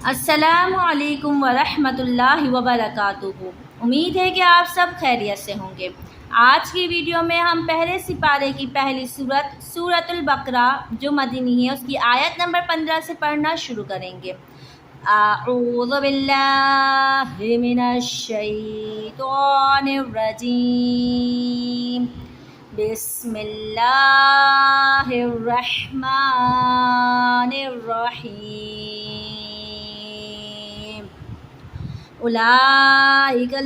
अस्सलामु अलैकुम वरहमतुल्लाहि वबरकातुहू। उम्मीद है कि आप सब खैरियत से होंगे। आज की वीडियो में हम पहले सिपारे की पहली सूरत सूरतुल बकरा जो मदनी है उसकी आयत नंबर 15 से पढ़ना शुरू करेंगे। अऊज़ु बिल्लाहि मिनश शैतानिर रजीम। बिस्मिल्लाहिर रहमानिर रहीम। उलाइकल्लज़ीना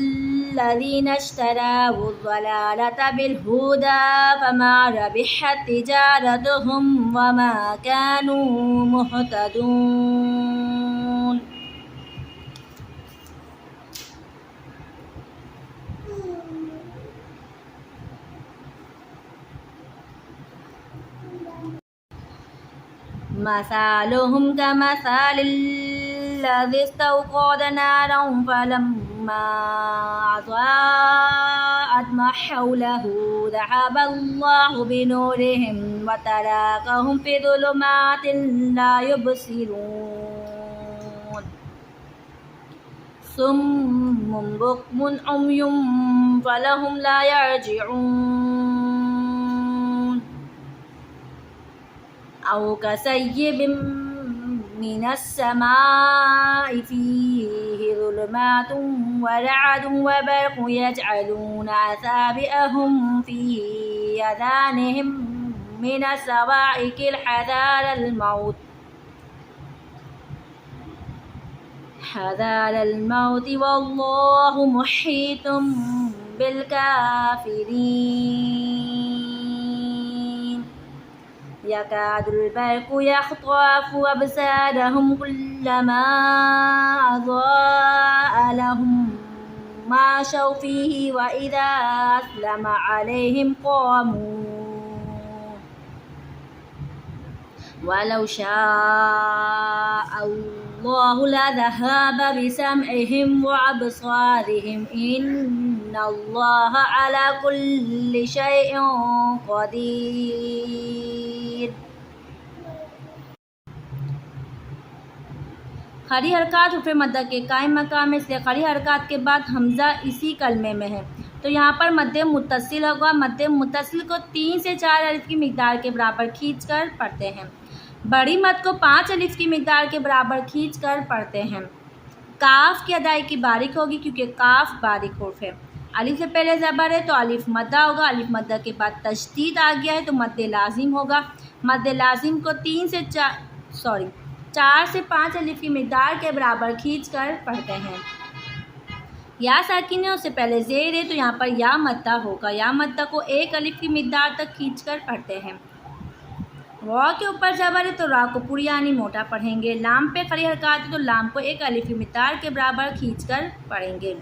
इश्तरावुज़्ज़लालता बिलहुदा फमा रबिहत तिजारतुहुम वमा कानू मुहतदून। मसालुहुम कमसालिल्लज़ी इस्तौक़द नारन फलम्मा अज़ाअत मा हौलहु ज़हबल्लाहु बिनूरिहिम व तराकहुम फ़ी ज़ुलुमातिन ला युबसिरून। सुम्मुन बुक्मुन उम्युन फ़लहुम ला यरजिऊन। औ कसय्यिबिन मिनस समाइ फ़ीहि ज़ुलुमातुन व रअदुन व बर्क़ुन यजअलूना असाबिअहुम फ़ी आज़ानिहिम मिनस सवाइक़िल हज़ारल मौत वल्लाहु मुहीतुम बिल काफ़िरीन। यकादुल बर्क़ु यख़्तफ़ु अबसारहुम कुल्लमा अज़ाअ लहुम मशौ फ़ीहि व इज़ा अज़लम अलैहिम क़ामू वलौ शाअल्लाहु लज़हब बिसमइहिम व अबसारिहिम इन्नल्लाहा अला कुल्लि शैइन क़दीर। खड़ी हरकत हुर्फ़ मद्दा के कायम मकाम में, इसलिए खड़ी हरकत के बाद हमज़ा इसी कलमे में है तो यहाँ पर मद्दे मुत्तसिल होगा। मद्दे मुत्तसिल को 3 से 4 अलिफ की मिक़दार के बराबर खींचकर पढ़ते हैं। बड़ी मद को 5 अलिफ की मिक़दार के बराबर खींचकर पढ़ते हैं। काफ की अदायगी बारीक होगी क्योंकि काफ बारीक हुर्फ़ है। अलिफ से पहले ज़बर है तो अलिफ मद्दा होगा। अलिफ मद्दा के बाद तशदीद आ गया है तो मद्दे लाजिम होगा। मद्दे लाजिम को 4 से 5 अलिफ की मिक़दार के बराबर खींचकर पढ़ते हैं। या साकिन है उससे पहले ज़ेर है तो यहाँ पर या मद्दा होगा। या मद्दा को 1 अलिफ की मिक़दार तक खींचकर पढ़ते हैं। वा के ऊपर ज़बर है तो रा को पूरी यानी मोटा पढ़ेंगे। लाम पे खड़ी हरकत है तो लाम को 1 अलिफ की मिक़दार के बराबर खींचकर पढ़ेंगे।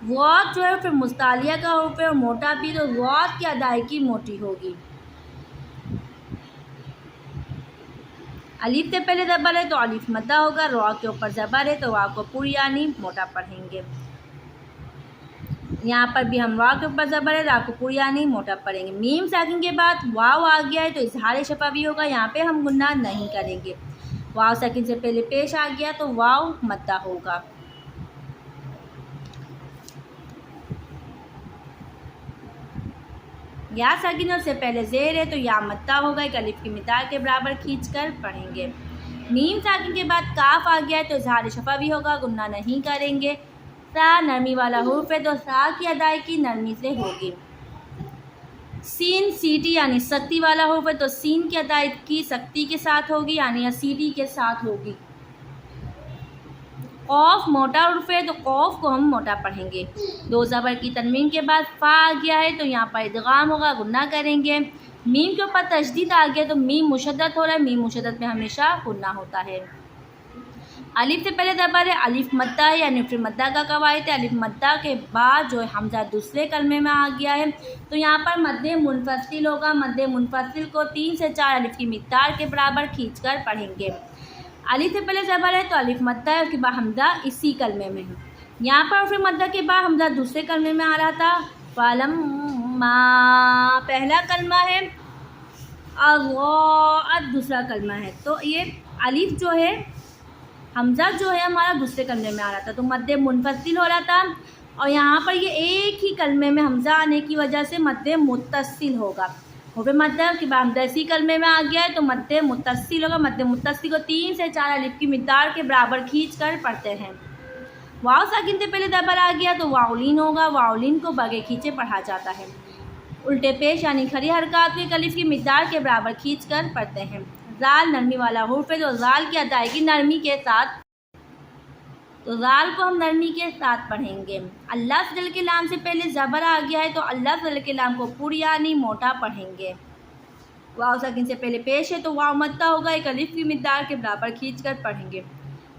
वात जो है फिर मुस्तालिया का हुर्फ़ है और मोटा भी, तो वात की अदायगी मोटी होगी। अलिफ से पहले ज़बर है तो अलिफ मद्दा होगा। रा के ऊपर ज़बर है तो वा को पूरी यानी मोटा पढ़ेंगे। यहाँ पर भी हम वा के ऊपर ज़बर है, रा को पूरी यानी मोटा पढ़ेंगे। मीम साकिन के बाद वाव आ गया है तो इज़हार शफ़वी होगा। यहाँ पे हम गुन्ना नहीं करेंगे। वाव साकिन से पहले पेश आ गया तो वाव मद्दा होगा। या साकिन से पहले ज़ेर है तो या मद्दा होगा। 1 अलिफ की मिक़दार के बराबर खींचकर पढ़ेंगे। मीम साकिन के बाद काफ आ गया है तो इज़हार शफ़वी होगा, गुन्ना नहीं करेंगे। सा नरमी वाला हुर्फ़ है तो सा की अदायगी नरमी से होगी। सीन सीटी यानी सख्ती वाला हुर्फ़ है तो सीन की अदायगी सख्ती के साथ होगी यानी सीटी के साथ होगी। कौफ मोटा हुर्फ़ है तो कौफ को हम मोटा पढ़ेंगे। 2 ज़बर की तनवीन के बाद फ़ा आ गया है तो यहाँ पर इदगाम होगा, गुन्ना करेंगे। मीम के ऊपर तशदीद आ गया तो मीम मुशद्दद हो रहा है। मीम मुशद्दद में हमेशा गुन्ना होता है। अलिफ से पहले ज़बर है, अलिफ मद्दा है यानी फिर मद्दा का कवायद है। अलिफ मद्दा के बाद जो है हमज़ा दूसरे कलमे में आ गया है तो यहाँ पर मद्दे मुनफसिल होगा। मद्दे मुनफसिल को 3 से 4 अलिफ की मिक़दार के बराबर खींचकर पढ़ेंगे। अलिफ से पहले ज़बर है तो अलिफ मद्दा है, उसके बाद हमज़ा इसी कलमे में है। यहाँ पर फिर मद्दा के बाद हमज़ा दूसरे कलमे में आ रहा था। फलम्मा पहला कलमा है, अज़ाअत दूसरा कलमा है। तो ये अलिफ जो है हमज़ा जो है हमारा दूसरे कलमे में आ रहा था, तो मद्द मुनफसिल हो रहा था, और यहाँ पर ये एक ही कलमे में हमज़ा आने की वजह से मद्द मुत्तसिल होगा। हो गया मद्द कि हमज़ा इसी कलमे में आ गया है तो मद्द मुत्तसिल होगा। मद्द मुत्तसिल को 3 से 4 अलिफ की मिक़दार के बराबर खींच कर पढ़ते हैं। वाव साकिन से पहले ज़बर आ गया तो वाउलिन होगा। वाउलिन को बगैर खींचे पढ़ा जाता है। उल्टे पेश यानी खड़ी हरकत को एक अलिफ की मिक़दार के बराबर खींच कर पढ़ते हैं। ज़ाल नरमी वाला हुर्फ है, तो ज़ाल की अदायगी नरमी के साथ, तो ज़ाल को हम नरमी के साथ पढ़ेंगे। अल्लाह से जल के लाम से पहले ज़बर आ गया है तो अल्लाह से जल के लाम को पुर यानी मोटा पढ़ेंगे। वाव साकिन से पहले पेश है तो वाव मद्दा होगा, एक अलिफ की मिक़दार के बराबर खींच कर पढ़ेंगे।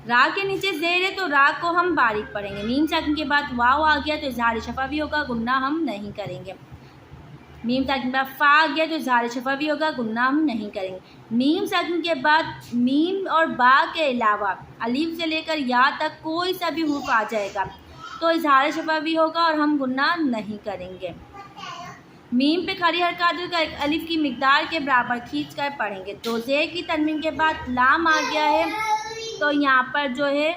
रा के नीचे ज़ेर है तो रा को हम बारीक पढ़ेंगे। मीम साकिन के बाद वाव आ गया तो इज़हार शफ़वी होगा, गुन्ना हम नहीं करेंगे। मीम साकिन के बाद फ़ा आ गया तो इज़हार शफ़वी होगा, गुन्ना हम नहीं करेंगे। मीम साकिन के बाद मीम और बा के अलावा अलिफ से लेकर या तक कोई सा भी हुर्फ आ जाएगा तो इज़हार शफ़वी होगा और हम गुन्ना नहीं करेंगे। मीम पे खड़ी हरकत का एक अलिफ की मिक़दार के बराबर खींच कर पढ़ेंगे। तो ज़े की तनवीन के बाद लाम आ गया है तो यहाँ पर जो है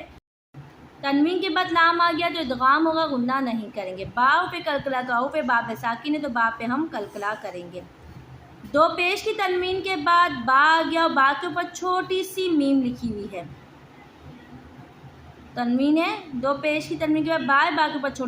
तनवीन के बाद लाम आ गया तो इदगाम होगा, गुन्ना नहीं करेंगे। बाव पे कलकला तो आओ पे बाप साकिन है तो बाप पे हम कलकला करेंगे। दो पेश की तनवीन के बाद बा आ गया और बा के ऊपर छोटी सी मीम लिखी हुई है। तनवीन है, दो पेश की तनवीन के बाद बा के ऊपर छोटी